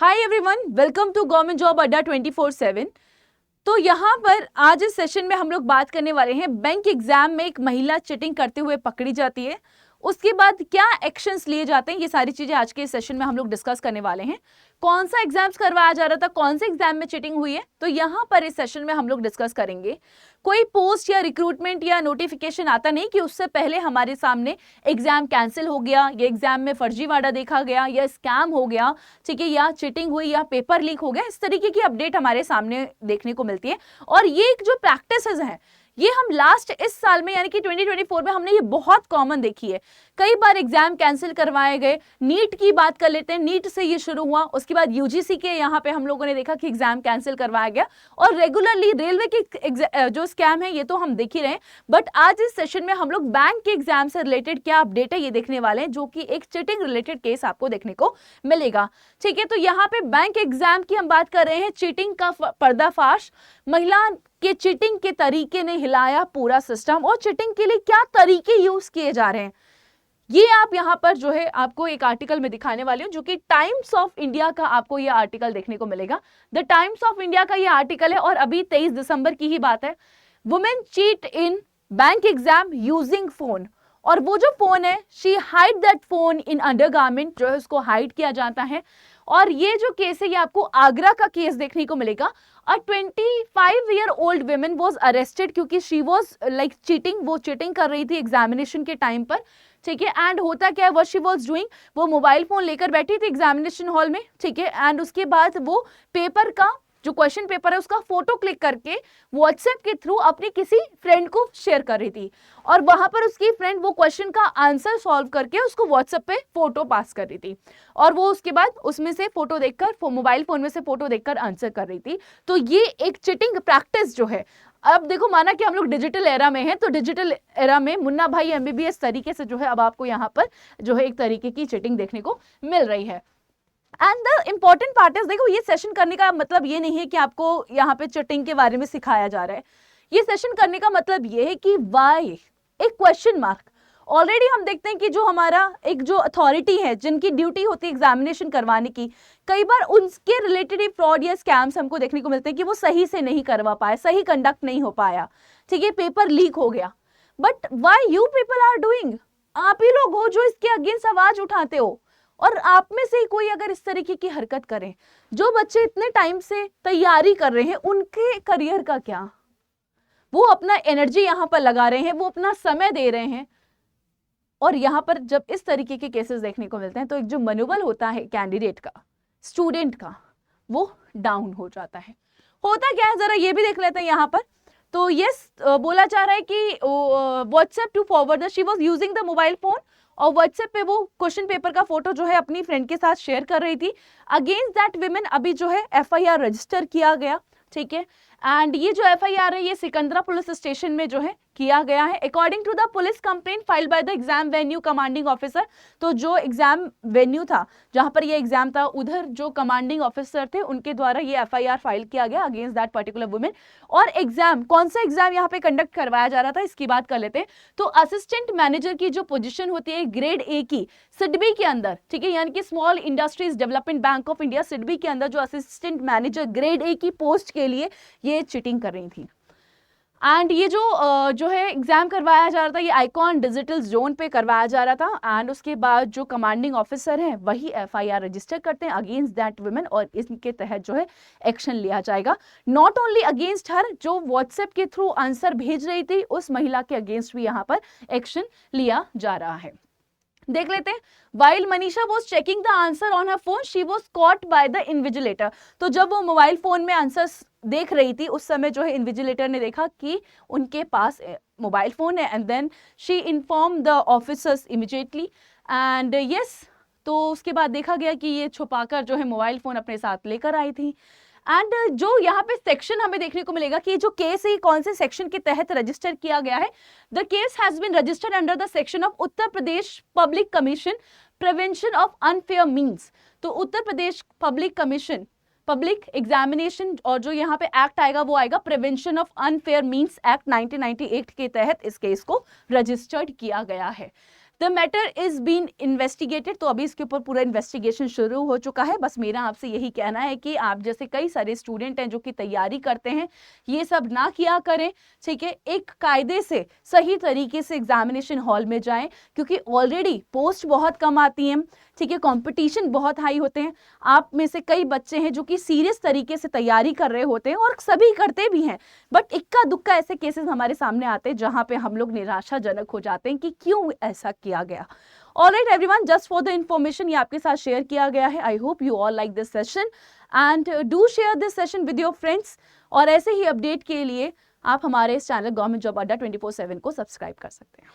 Hi everyone, welcome to government job अड्डा 24/7। तो यहाँ पर आज इस सेशन में हम लोग बात करने वाले हैं बैंक एग्जाम में एक महिला चीटिंग करते हुए पकड़ी जाती है, उसके बाद क्या एक्शंस लिए जाते हैं, ये सारी चीजें आज के सेशन में हम लोग डिस्कस करने वाले हैं। कौन सा एग्जाम्स करवाया जा रहा था, कौन से एग्जाम में चीटिंग हुई है, तो यहाँ पर इस सेशन में हम लोग डिस्कस करेंगे। कोई पोस्ट या रिक्रूटमेंट या नोटिफिकेशन आता नहीं कि उससे पहले हमारे सामने एग्जाम कैंसिल हो गया, या एग्जाम में फर्जीवाड़ा देखा गया, या स्कैम हो गया, ठीक है, या चीटिंग हुई, या पेपर लीक हो गया। इस तरीके की अपडेट हमारे सामने देखने को मिलती है। और ये एक जो प्रैक्टिसेस है, ये हम लास्ट इस साल में यानी कि 2024 में हमने ये बहुत कॉमन देखी है। कई बार एग्जाम कैंसिल करवाए गए। नीट की बात कर लेते हैं, नीट से ये शुरू हुआ, उसके बाद यूजीसी के यहाँ पे हम लोगों ने देखा कि एग्जाम कैंसिल करवाया गया, और रेगुलरली रेलवे के जो स्कैम है ये तो हम देख ही रहे हैं। बट आज इस सेशन में हम लोग बैंक के एग्जाम से रिलेटेड क्या अपडेट है ये देखने वाले हैं, जो कि एक चीटिंग रिलेटेड केस आपको देखने को मिलेगा। ठीक है, तो यहाँ पे बैंक एग्जाम की हम बात कर रहे हैं। चीटिंग का पर्दाफाश, महिला के चीटिंग के तरीके ने हिलाया पूरा सिस्टम, और चीटिंग के लिए क्या तरीके यूज किए जा रहे हैं ये आप यहाँ पर जो है आपको एक आर्टिकल में दिखाने वाली हूँ, जो कि टाइम्स ऑफ इंडिया का आपको ये आर्टिकल देखने को मिलेगा। द टाइम्स ऑफ इंडिया का ये आर्टिकल है, और अभी 23 दिसंबर की ही बात है। Women cheat in bank exam using phone, और वो जो फोन है, she hide that phone in undergarment, जो है उसको हाइड किया जाता है। और ये जो केस है ये आपको आगरा का केस देखने को मिलेगा। A 25-year-old woman was arrested क्योंकि she was like cheating, वो चीटिंग कर रही थी एग्जामिनेशन के टाइम पर। ठीक है, एंड होता क्या है, what she was doing, वो मोबाइल फोन लेकर बैठी थी एग्जामिनेशन हॉल में। ठीक है, एंड उसके बाद वो पेपर का जो क्वेश्चन पेपर है उसका फोटो क्लिक करके व्हाट्सएप के थ्रू अपनी किसी फ्रेंड को शेयर कर रही थी, और वहां पर उसकी फ्रेंड वो क्वेश्चन का आंसर सॉल्व करके उसको व्हाट्सएप पे फोटो पास कर रही थी, और वो उसके बाद उसमें से फोटो देखकर, मोबाइल फोन में से फोटो देखकर आंसर कर रही थी। तो ये एक चीटिंग प्रैक्टिस जो है, अब देखो माना कि हम लोग डिजिटल एरा में हैं, तो डिजिटल एरा में मुन्ना भाई MBBS तरीके से जो है अब आपको यहाँ पर जो है एक तरीके की चीटिंग देखने को मिल रही है। And the important part is, देखो ये सेशन करने का मतलब ये नहीं है कि आपको यहाँ पे चीटिंग के बारे में सिखाया जा रहा है। ये सेशन करने का मतलब ये है कि वाई, एक क्वेश्चन मार्क। ऑलरेडी हम देखते हैं कि जो हमारा एक जो अथॉरिटी है, जिनकी ड्यूटी होती है एग्जामिनेशन करवाने की, कई बार उनके रिलेटेड फ्रॉड या स्कैम्स हमको देखने को मिलते हैं कि वो सही से नहीं करवा पाए, सही कंडक्ट नहीं हो पाया। ठीक है, पेपर लीक हो गया। But why you people are doing, आप ही लोग हो जो इसके अगेंस्ट आवाज उठाते हो। और आप में से कोई अगर इस तरीके की हरकत करें, जो बच्चे इतने टाइम से तैयारी कर रहे हैं उनके करियर का क्या, वो अपना एनर्जी यहां पर लगा रहे हैं, वो अपना समय दे रहे हैं, और यहां पर जब इस तरीके के केसेस देखने को मिलते हैं तो एक जो मनोबल होता है कैंडिडेट का, स्टूडेंट का, वो डाउन हो जाता है। होता क्या है जरा ये भी देख लेते हैं यहाँ पर। तो यस, बोला जा रहा है कि WhatsApp to forward, she was using the mobile phone, और व्हाट्सएप पे वो क्वेश्चन पेपर का फोटो जो है अपनी फ्रेंड के साथ शेयर कर रही थी। अगेंस्ट दैट विमेन अभी जो है FIR रजिस्टर किया गया। ठीक है, एंड ये जो FIR है ये सिकंदरा पुलिस स्टेशन में जो है किया गया है, according to the police complaint filed by the exam venue commanding officer. तो जो एग्जाम वेन्यू था जहां पर ये एग्जाम था, उधर जो कमांडिंग ऑफिसर थे उनके द्वारा ये FIR फाइल किया गया अगेंस्ट दैट पर्टिकुलर वुमेन। और एग्जाम, कौन सा एग्जाम यहाँ पे कंडक्ट करवाया जा रहा था इसकी बात कर लेते हैं। तो असिस्टेंट मैनेजर की जो पोजीशन होती है ग्रेड A की सिडबी के अंदर, ठीक है, यानी कि small industries development bank of India SIDBI के अंदर जो असिस्टेंट मैनेजर ग्रेड A की पोस्ट के लिए ये चीटिंग कर रही थी। एंड ये जो है एग्जाम करवाया जा रहा था, ये आइकॉन डिजिटल जोन पे करवाया जा रहा था। एंड उसके बाद जो कमांडिंग ऑफिसर हैं वही FIR रजिस्टर करते हैं अगेंस्ट दैट वुमेन, और इसके तहत जो है एक्शन लिया जाएगा। नॉट ओनली अगेंस्ट हर, जो व्हाट्सएप के थ्रू आंसर भेज रही थी उस महिला के अगेंस्ट भी यहाँ पर एक्शन लिया जा रहा है। देख लेते हैं। While Manisha was checking the answer on her phone, she was caught by the invigilator। तो जब वो मोबाइल फोन में आंसर्स देख रही थी उस समय जो है इन्विजिलेटर ने देखा कि उनके पास मोबाइल फोन है, and then she inform the officers immediately. And yes, तो उसके बाद देखा गया कि ये छुपाकर जो है मोबाइल फोन अपने साथ लेकर आई थी। एंड जो यहाँ पे सेक्शन हमें देखने को मिलेगा कि जो केस है कौन से सेक्शन के तहत रजिस्टर किया गया है। The case has been registered under the section of Uttar Pradesh public commission prevention of unfair means. तो Uttar Pradesh public commission public examination, और जो यहाँ पे एक्ट आएगा वो आएगा prevention of unfair means act 1998 के तहत इस केस को रजिस्टर्ड किया गया है। The matter is been investigated. तो अभी इसके ऊपर पूरा इन्वेस्टिगेशन शुरू हो चुका है। बस मेरा आपसे यही कहना है कि आप जैसे कई सारे स्टूडेंट हैं जो कि तैयारी करते हैं, ये सब ना किया करें, ठीक है। एक कायदे से सही तरीके से एग्जामिनेशन हॉल में जाएं, क्योंकि ऑलरेडी पोस्ट बहुत कम आती हैं, ठीक है, कंपटीशन बहुत हाई होते हैं। आप में से कई बच्चे हैं जो कि सीरियस तरीके से तैयारी कर रहे होते हैं और सभी करते भी हैं, बट इक्का दुक्का ऐसे केसेस हमारे सामने आते हैं जहां पे हम लोग निराशाजनक हो जाते हैं कि क्यों ऐसा किया गया। Alright everyone, just for the information ये आपके साथ शेयर किया गया है। I hope you all like this session and do share this session with your friends. और ऐसे ही अपडेट के लिए आप हमारे इस चैनल गवर्नमेंट जॉब अड्डा 24/7 को सब्सक्राइब कर सकते हैं।